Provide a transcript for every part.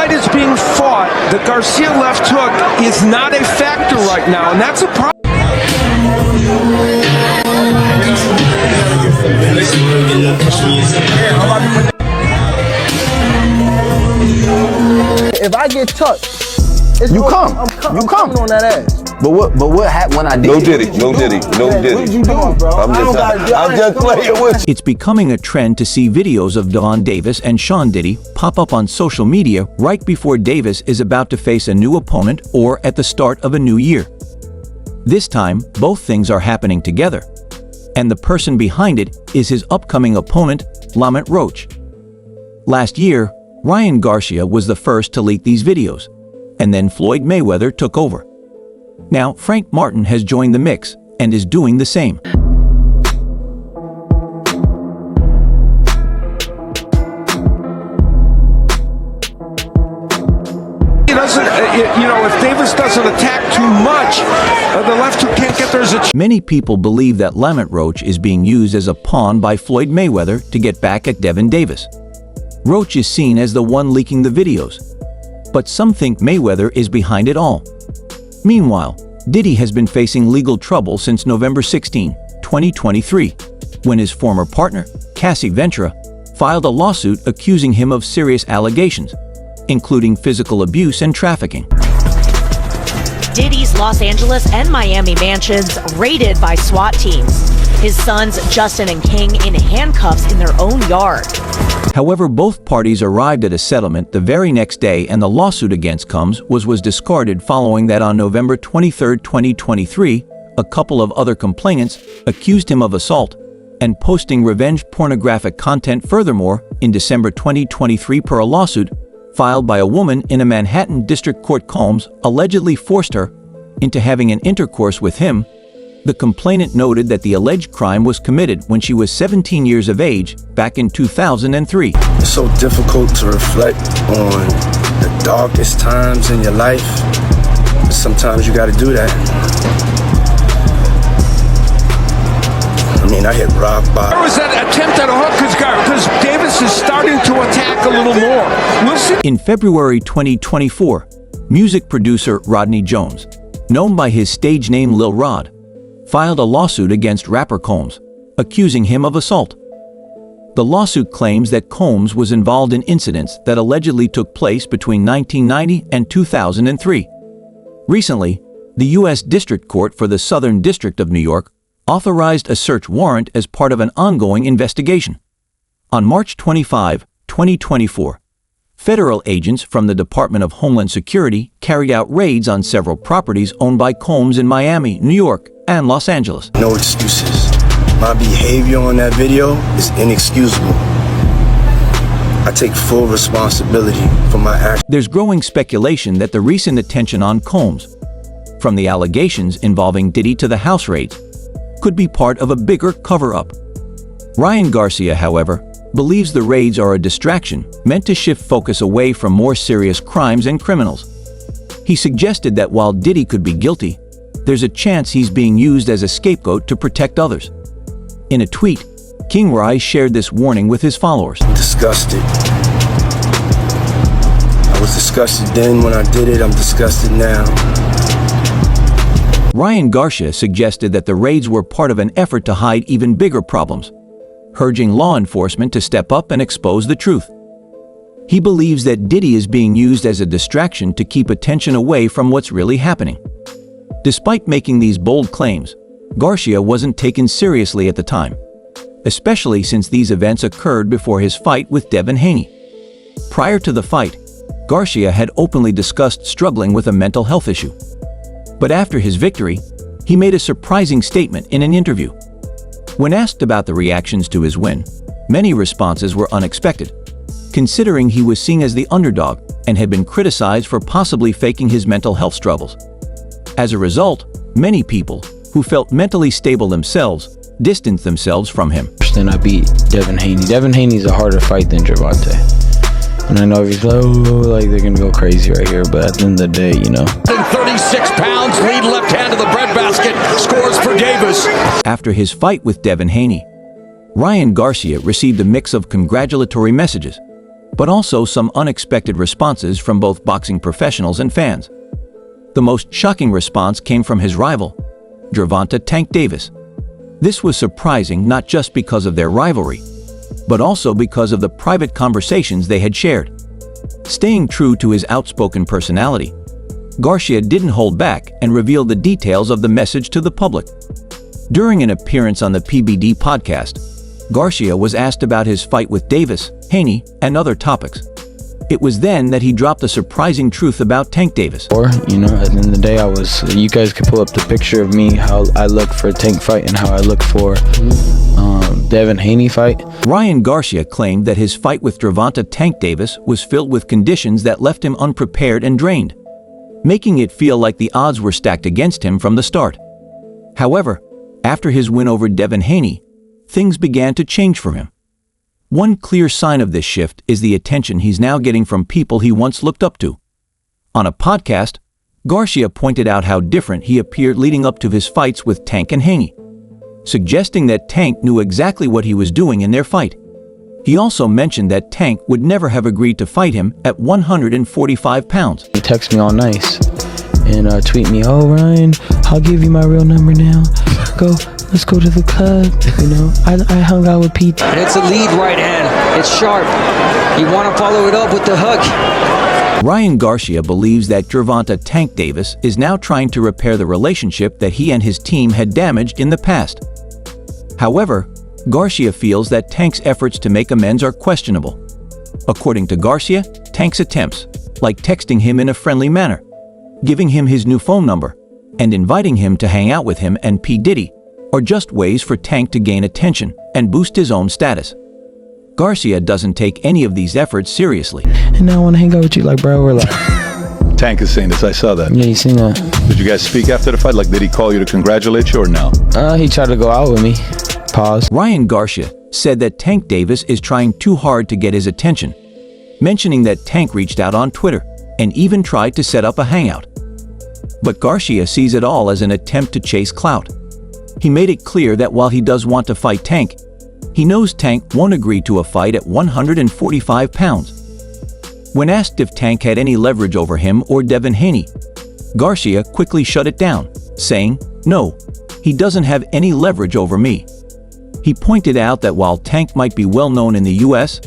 fight is being fought, the Garcia left hook is not a factor right now, and that's a problem. If I get touched, you come. I'm coming on that ass. But what happened when I did? No Diddy. What did you do, bro? I'm just playing with you. It's becoming a trend to see videos of Gervonta Davis and Sean Diddy pop up on social media right before Davis is about to face a new opponent or at the start of a new year. This time, both things are happening together, and the person behind it is his upcoming opponent, Lamont Roach. Last year, Ryan Garcia was the first to leak these videos, and then Floyd Mayweather took over. Now, Frank Martin has joined the mix and is doing the same. If Davis doesn't attack too much, the left hook can't get there as a... Many people believe that Lamont Roach is being used as a pawn by Floyd Mayweather to get back at Gervonta Davis. Roach is seen as the one leaking the videos, but some think Mayweather is behind it all. Meanwhile, Diddy has been facing legal trouble since November 16, 2023, when his former partner, Cassie Ventura, filed a lawsuit accusing him of serious allegations, including physical abuse and trafficking. Diddy's Los Angeles and Miami mansions raided by SWAT teams. His sons, Justin and King, in handcuffs in their own yard. However, both parties arrived at a settlement the very next day, and the lawsuit against Combs was discarded following that on November 23, 2023, a couple of other complainants accused him of assault and posting revenge pornographic content. Furthermore, in December 2023, per a lawsuit filed by a woman in a Manhattan district court, Combs allegedly forced her into having an intercourse with him. The complainant noted that the alleged crime was committed when she was 17 years of age back in 2003. It's so difficult to reflect on the darkest times in your life. But sometimes you gotta do that. I hit rock bottom. There was that attempt at a hook because Davis is starting to attack a little more. We'll see. In February 2024, music producer Rodney Jones, known by his stage name Lil Rod, filed a lawsuit against rapper Combs, accusing him of assault. The lawsuit claims that Combs was involved in incidents that allegedly took place between 1990 and 2003. Recently, the U.S. District Court for the Southern District of New York authorized a search warrant as part of an ongoing investigation. On March 25, 2024, federal agents from the Department of Homeland Security carried out raids on several properties owned by Combs in Miami, New York, and Los Angeles. No excuses. My behavior on that video is inexcusable. I take full responsibility for my actions. There's growing speculation that the recent attention on Combs, from the allegations involving Diddy to the house raids, could be part of a bigger cover-up. Ryan Garcia, however, believes the raids are a distraction meant to shift focus away from more serious crimes and criminals. He suggested that while Diddy could be guilty, there's a chance he's being used as a scapegoat to protect others. In a tweet, King Rai shared this warning with his followers. I'm disgusted. I was disgusted then when I did it. I'm disgusted now. Ryan Garcia suggested that the raids were part of an effort to hide even bigger problems, urging law enforcement to step up and expose the truth. He believes that Diddy is being used as a distraction to keep attention away from what's really happening. Despite making these bold claims, Garcia wasn't taken seriously at the time, especially since these events occurred before his fight with Devin Haney. Prior to the fight, Garcia had openly discussed struggling with a mental health issue. But after his victory, he made a surprising statement in an interview. When asked about the reactions to his win, many responses were unexpected, considering he was seen as the underdog and had been criticized for possibly faking his mental health struggles. As a result, many people who felt mentally stable themselves distanced themselves from him. Then I beat Devin Haney. Devin Haney's a harder fight than Gervonta. And I know he's like they're gonna go crazy right here, but at the end of the day, 36 pounds, lead left hand of the breadbasket, scores for Davis. After his fight with Devin Haney, Ryan Garcia received a mix of congratulatory messages, but also some unexpected responses from both boxing professionals and fans. The most shocking response came from his rival, Gervonta "Tank" Davis. This was surprising not just because of their rivalry, but also because of the private conversations they had shared. Staying true to his outspoken personality, Garcia didn't hold back and revealed the details of the message to the public. During an appearance on the PBD podcast, Garcia was asked about his fight with Davis, Haney, and other topics. It was then that he dropped the surprising truth about Tank Davis. Or, at the end of the day, you guys could pull up the picture of me, how I look for a Tank fight and how I look for Devin Haney fight. Ryan Garcia claimed that his fight with Gervonta "Tank" Davis was filled with conditions that left him unprepared and drained, making it feel like the odds were stacked against him from the start. However, after his win over Devin Haney, things began to change for him. One clear sign of this shift is the attention he's now getting from people he once looked up to. On a podcast, Garcia pointed out how different he appeared leading up to his fights with Tank and Haney, suggesting that Tank knew exactly what he was doing in their fight. He also mentioned that Tank would never have agreed to fight him at 145 pounds. He texted me all nice and tweet me, "Oh, Ryan, I'll give you my real number now. Let's go to the club." I hung out with Pete. It's a lead right hand. It's sharp. You want to follow it up with the hook. Ryan Garcia believes that Gervonta "Tank" Davis is now trying to repair the relationship that he and his team had damaged in the past. However, Garcia feels that Tank's efforts to make amends are questionable. According to Garcia, Tank's attempts, like texting him in a friendly manner, giving him his new phone number, and inviting him to hang out with him and P. Diddy, are just ways for Tank to gain attention and boost his own status. Garcia doesn't take any of these efforts seriously. And now I want to hang out with you, bro, we're like... Tank is saying this, I saw that. Yeah, you seen that. Did you guys speak after the fight? Did he call you to congratulate you or no? He tried to go out with me. Pause. Ryan Garcia said that Tank Davis is trying too hard to get his attention, mentioning that Tank reached out on Twitter and even tried to set up a hangout. But Garcia sees it all as an attempt to chase clout. He made it clear that while he does want to fight Tank, he knows Tank won't agree to a fight at 145 pounds. When asked if Tank had any leverage over him or Devin Haney, Garcia quickly shut it down, saying, "No, he doesn't have any leverage over me." He pointed out that while Tank might be well known in the US,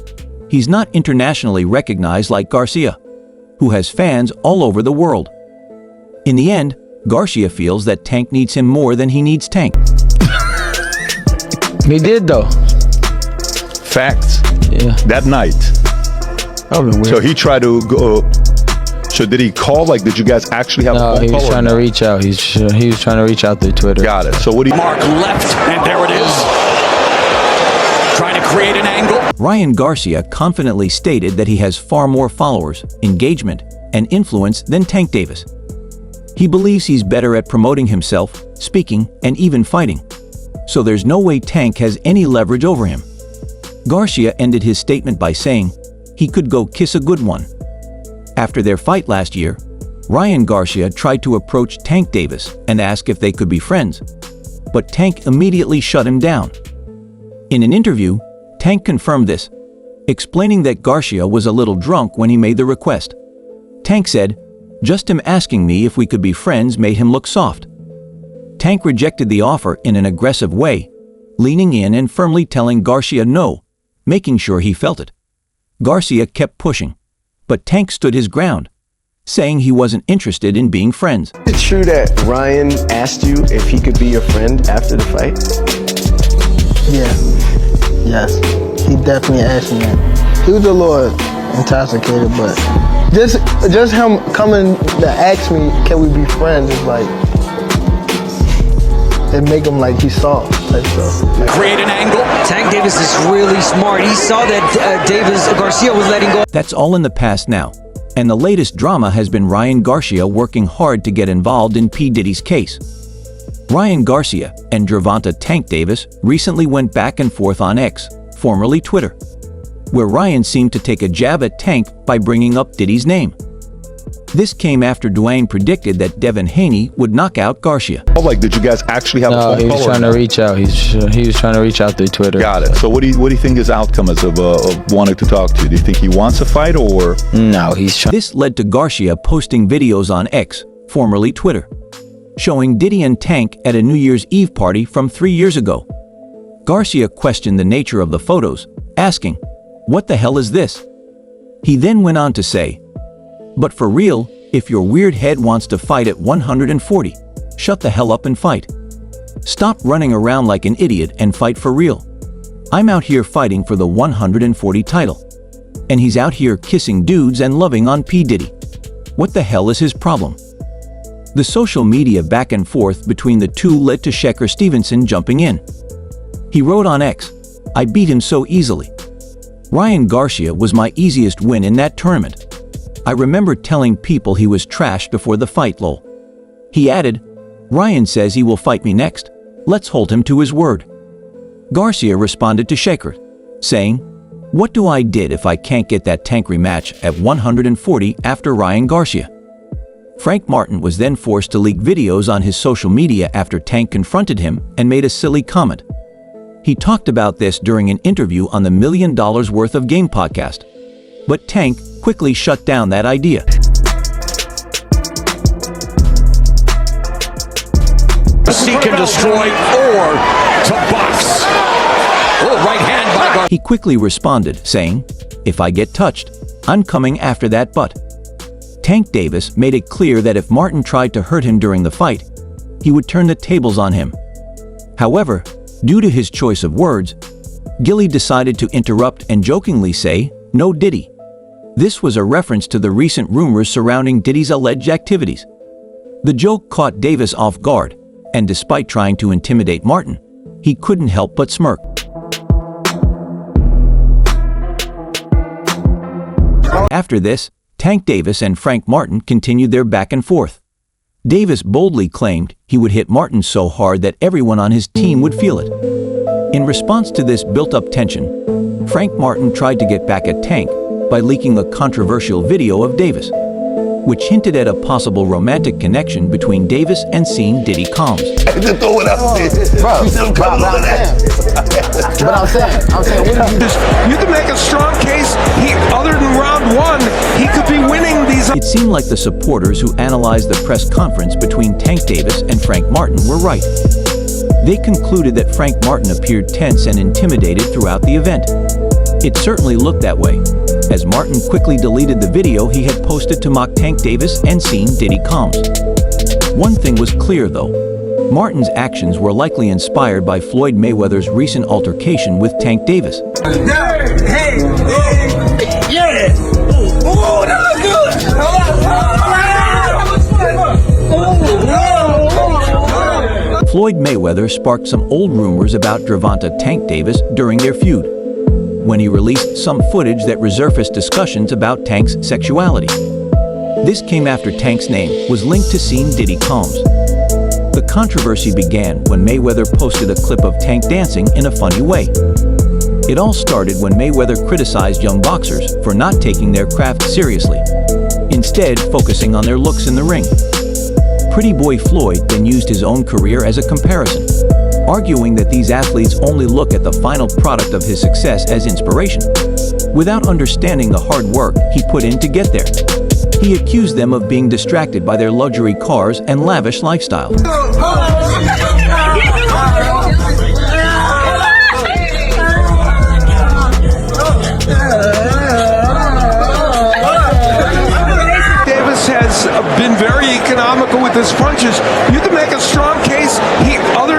he's not internationally recognized like Garcia, who has fans all over the world. In the end, Garcia feels that Tank needs him more than he needs Tank. He did, though. Facts. Yeah. That night. Weird. So he tried to go. So did he call? Did you guys actually have a phone call? No, he was trying to reach out. He was trying to reach out through Twitter. Got it. So what do you... Mark left, and there it is. Trying to create an angle. Ryan Garcia confidently stated that he has far more followers, engagement, and influence than Tank Davis. He believes he's better at promoting himself, speaking, and even fighting. So there's no way Tank has any leverage over him. Garcia ended his statement by saying he could go kiss a good one. After their fight last year, Ryan Garcia tried to approach Tank Davis and ask if they could be friends, but Tank immediately shut him down. In an interview, Tank confirmed this, explaining that Garcia was a little drunk when he made the request. Tank said, "Just him asking me if we could be friends made him look soft." Tank rejected the offer in an aggressive way, leaning in and firmly telling Garcia no, making sure he felt it. Garcia kept pushing, but Tank stood his ground, saying he wasn't interested in being friends. Is it true that Ryan asked you if he could be your friend after the fight? Yeah. Yes. He definitely asked me that. He was a little intoxicated, but just him coming to ask me, can we be friends, is it make him he's soft type stuff. Create an angle. Tank Davis is really smart. He saw that Garcia was letting go. That's all in the past now, and the latest drama has been Ryan Garcia working hard to get involved in P. Diddy's case. Ryan Garcia and Gervonta "Tank" Davis recently went back and forth on X, formerly Twitter, where Ryan seemed to take a jab at Tank by bringing up Diddy's name. This came after Dwayne predicted that Devin Haney would knock out Garcia. Like, did you guys actually have a No, phone he call? was or trying no? to reach out. He was trying to reach out through Twitter. Got it. So what do you think his outcome is of wanting to talk to you? Do you think he wants a fight or? No, he's trying. This led to Garcia posting videos on X, formerly Twitter, showing Diddy and Tank at a New Year's Eve party from 3 years ago. Garcia questioned the nature of the photos, asking, "What the hell is this?" He then went on to say, "But for real, if your weird head wants to fight at 140, shut the hell up and fight. Stop running around like an idiot and fight for real. I'm out here fighting for the 140 title. And he's out here kissing dudes and loving on P. Diddy. What the hell is his problem?" The social media back and forth between the two led to Shakur Stevenson jumping in. He wrote on X, "I beat him so easily. Ryan Garcia was my easiest win in that tournament. I remember telling people he was trash before the fight, lol." He added, "Ryan says he will fight me next. Let's hold him to his word." Garcia responded to Shakur, saying, "What do I did if I can't get that Tank rematch at 140 after Ryan Garcia?" Frank Martin was then forced to leak videos on his social media after Tank confronted him and made a silly comment. He talked about this during an interview on the $1 Million Worth of Game podcast. But Tank quickly shut down that idea. Seek and destroy or to box. Oh, right hand by Garcia. He quickly responded, saying, "If I get touched, I'm coming after that butt." Tank Davis made it clear that if Martin tried to hurt him during the fight, he would turn the tables on him. However, due to his choice of words, Gilly decided to interrupt and jokingly say, "No Diddy." This was a reference to the recent rumors surrounding Diddy's alleged activities. The joke caught Davis off guard, and despite trying to intimidate Martin, he couldn't help but smirk. After this, Tank Davis and Frank Martin continued their back and forth. Davis boldly claimed he would hit Martin so hard that everyone on his team would feel it. In response to this built-up tension, Frank Martin tried to get back at Tank by leaking a controversial video of Davis, which hinted at a possible romantic connection between Davis and Scene Diddy Combs. Just throw it out there. But I'm saying, what do You can make a strong case, other than round one, he could be winning these. It seemed like the supporters who analyzed the press conference between Tank Davis and Frank Martin were right. They concluded that Frank Martin appeared tense and intimidated throughout the event. It certainly looked that way, as Martin quickly deleted the video he had posted to mock Tank Davis and Scene Diddy Combs. One thing was clear though, Martin's actions were likely inspired by Floyd Mayweather's recent altercation with Tank Davis. Floyd Mayweather sparked some old rumors about Gervonta Tank Davis during their feud, when he released some footage that resurfaced discussions about Tank's sexuality. This came after Tank's name was linked to Scene Diddy Combs. The controversy began when Mayweather posted a clip of Tank dancing in a funny way. It all started when Mayweather criticized young boxers for not taking their craft seriously, instead focusing on their looks in the ring. Pretty Boy Floyd then used his own career as a comparison, arguing that these athletes only look at the final product of his success as inspiration, without understanding the hard work he put in to get there. He accused them of being distracted by their luxury cars and lavish lifestyle. Davis has been very economical with his punches. You can make a strong case.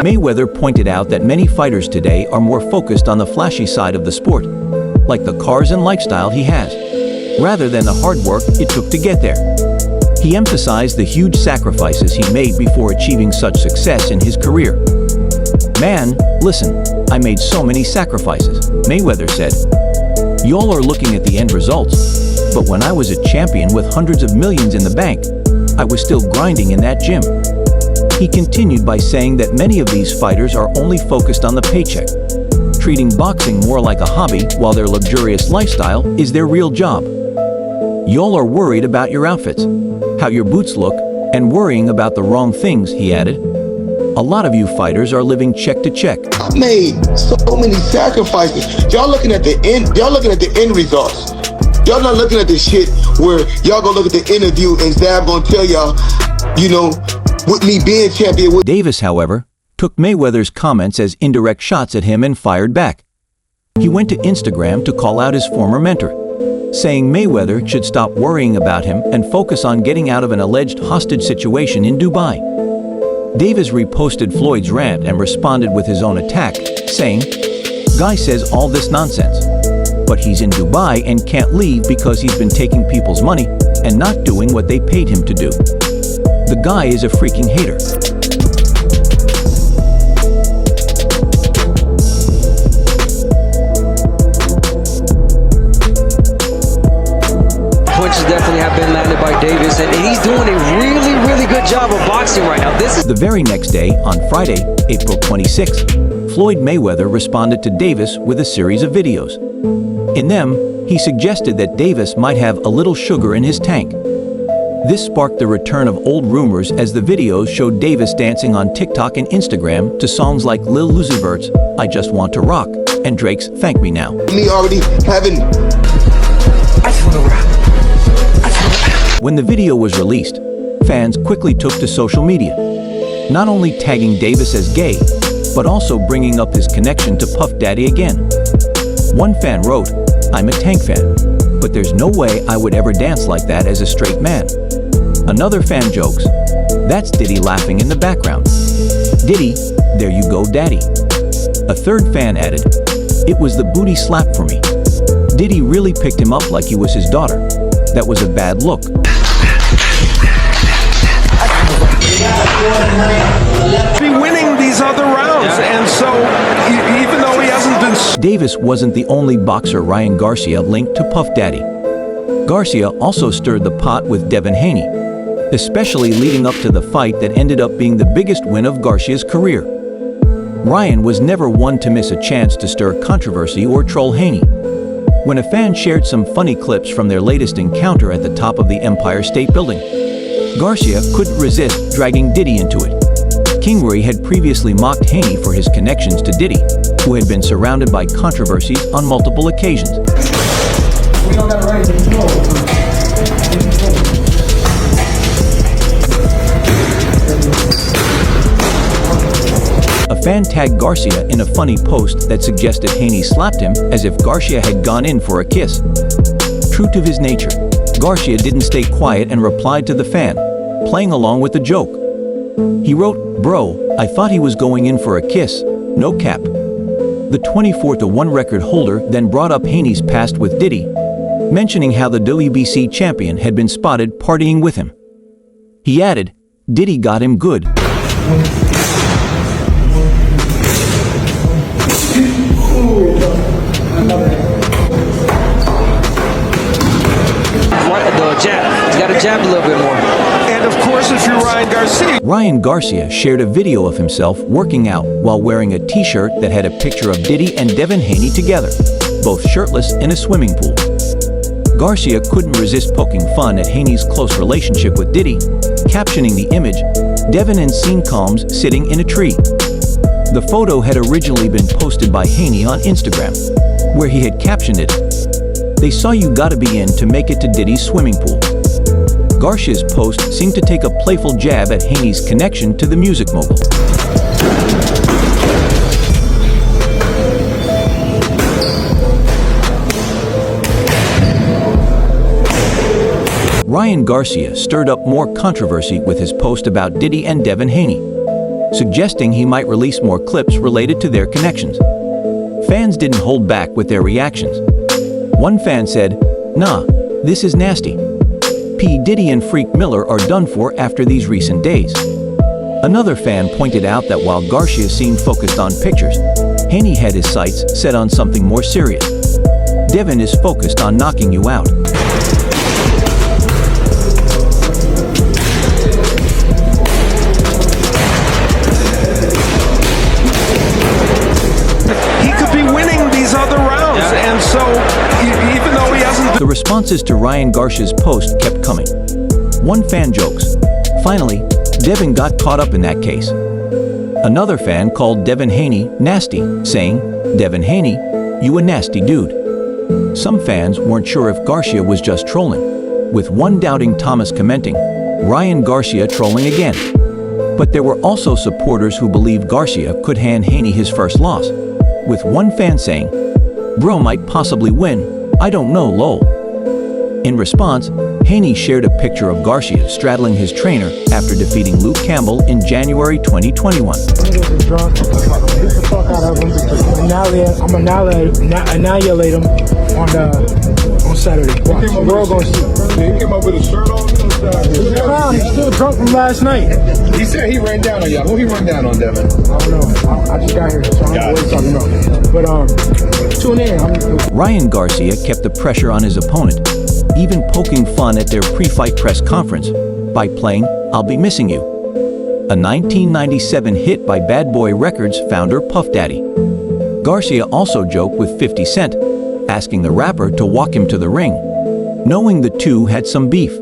Mayweather pointed out that many fighters today are more focused on the flashy side of the sport, like the cars and lifestyle he has, rather than the hard work it took to get there. He emphasized the huge sacrifices he made before achieving such success in his career. "Man, listen, I made so many sacrifices," Mayweather said. "Y'all are looking at the end results, but when I was a champion with hundreds of millions in the bank, I was still grinding in that gym." He continued by saying that many of these fighters are only focused on the paycheck, treating boxing more like a hobby while their luxurious lifestyle is their real job. Y'all are worried about your outfits, how your boots look, and worrying about the wrong things, he added. A lot of you fighters are living check to check. I made so many sacrifices. Y'all looking at the end. Y'all looking at the end results. Y'all not looking at the shit where y'all gonna look at the interview and Zab gonna tell y'all, you know, with me being champion. Davis, however, took Mayweather's comments as indirect shots at him and fired back. He went to Instagram to call out his former mentor, saying Mayweather should stop worrying about him and focus on getting out of an alleged hostage situation in Dubai. Davis reposted Floyd's rant and responded with his own attack, saying, "Guy says all this nonsense, but he's in Dubai and can't leave because he's been taking people's money and not doing what they paid him to do. The guy is a freaking hater." Punches definitely have been landed by Davis, and he's doing a really, really good job of boxing right now. This is the very next day, on Friday, April 26, Floyd Mayweather responded to Davis with a series of videos. In them, he suggested that Davis might have a little sugar in his tank. This sparked the return of old rumors as the videos showed Davis dancing on TikTok and Instagram to songs like Lil Uzi Vert's "I Just Want to Rock" and Drake's "Thank Me Now." Me already having. When the video was released, fans quickly took to social media, not only tagging Davis as gay, but also bringing up his connection to Puff Daddy again. One fan wrote, "I'm a Tank fan, but there's no way I would ever dance like that as a straight man." Another fan jokes, "That's Diddy laughing in the background. Diddy, there you go, daddy." A third fan added, "It was the booty slap for me. Diddy really picked him up like he was his daughter. That was a bad look." Be winning these other rounds, and so even though he hasn't been. Davis wasn't the only boxer Ryan Garcia linked to Puff Daddy. Garcia also stirred the pot with Devin Haney, especially leading up to the fight that ended up being the biggest win of Garcia's career. Ryan was never one to miss a chance to stir controversy or troll Haney. When a fan shared some funny clips from their latest encounter at the top of the Empire State Building, Garcia couldn't resist dragging Diddy into it. Kingery had previously mocked Haney for his connections to Diddy, who had been surrounded by controversies on multiple occasions. A fan tagged Garcia in a funny post that suggested Haney slapped him as if Garcia had gone in for a kiss. True to his nature, Garcia didn't stay quiet and replied to the fan, playing along with the joke. He wrote, "Bro, I thought he was going in for a kiss, no cap." The 24-1 record holder then brought up Haney's past with Diddy, mentioning how the WBC champion had been spotted partying with him. He added, "Diddy got him good." The jab. He's got to jab a little bit more. And of course, if you're Ryan Garcia. Ryan Garcia shared a video of himself working out while wearing a t-shirt that had a picture of Diddy and Devin Haney together, both shirtless in a swimming pool. Garcia couldn't resist poking fun at Haney's close relationship with Diddy, captioning the image, "Devin and Scene Calms sitting in a tree." The photo had originally been posted by Haney on Instagram, where he had captioned it, "They saw you gotta be in to make it to Diddy's swimming pool." Garcia's post seemed to take a playful jab at Haney's connection to the music mogul. Ryan Garcia stirred up more controversy with his post about Diddy and Devin Haney, suggesting he might release more clips related to their connections. Fans didn't hold back with their reactions. One fan said, "Nah, this is nasty. P. Diddy and Freak Miller are done for after these recent days." Another fan pointed out that while Garcia seemed focused on pictures, Haney had his sights set on something more serious. Devin is focused on knocking you out. He could be winning these other rounds, and so even though he hasn't. The response Responses to Ryan Garcia's post kept coming. One fan jokes, "Finally, Devin got caught up in that case." Another fan called Devin Haney nasty, saying, "Devin Haney, you a nasty dude." Some fans weren't sure if Garcia was just trolling, with one doubting Thomas commenting, "Ryan Garcia trolling again." But there were also supporters who believed Garcia could hand Haney his first loss, with one fan saying, "Bro might possibly win, I don't know, lol." In response, Haney shared a picture of Garcia straddling his trainer after defeating Luke Campbell in January 2021. Drunk, beat the fuck out of him, I'm annihilate him on Saturday. Watch, we're all gonna see. He came up with a shirt on. He's still drunk from last night. He said he ran down on y'all. Who he ran down on, Devin? I don't know. I just got here, so I don't know what he's talking about. But tune in. Ryan Garcia kept the pressure on his opponent, even poking fun at their pre-fight press conference by playing "I'll Be Missing You," a 1997 hit by Bad Boy Records founder Puff Daddy. Garcia also joked with 50 Cent, asking the rapper to walk him to the ring, knowing the two had some beef.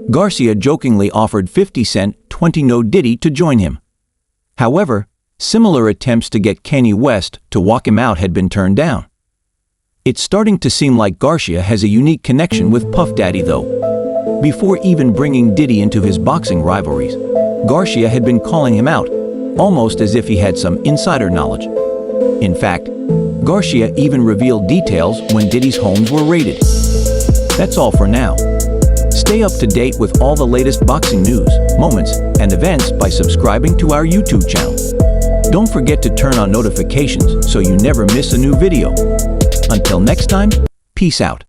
Garcia jokingly offered 50 Cent 20 No Diddy to join him. However, similar attempts to get Kanye West to walk him out had been turned down. It's starting to seem like Garcia has a unique connection with Puff Daddy though. Before even bringing Diddy into his boxing rivalries, Garcia had been calling him out, almost as if he had some insider knowledge. In fact, Garcia even revealed details when Diddy's homes were raided. That's all for now. Stay up to date with all the latest boxing news, moments, and events by subscribing to our YouTube channel. Don't forget to turn on notifications so you never miss a new video. Until next time, peace out.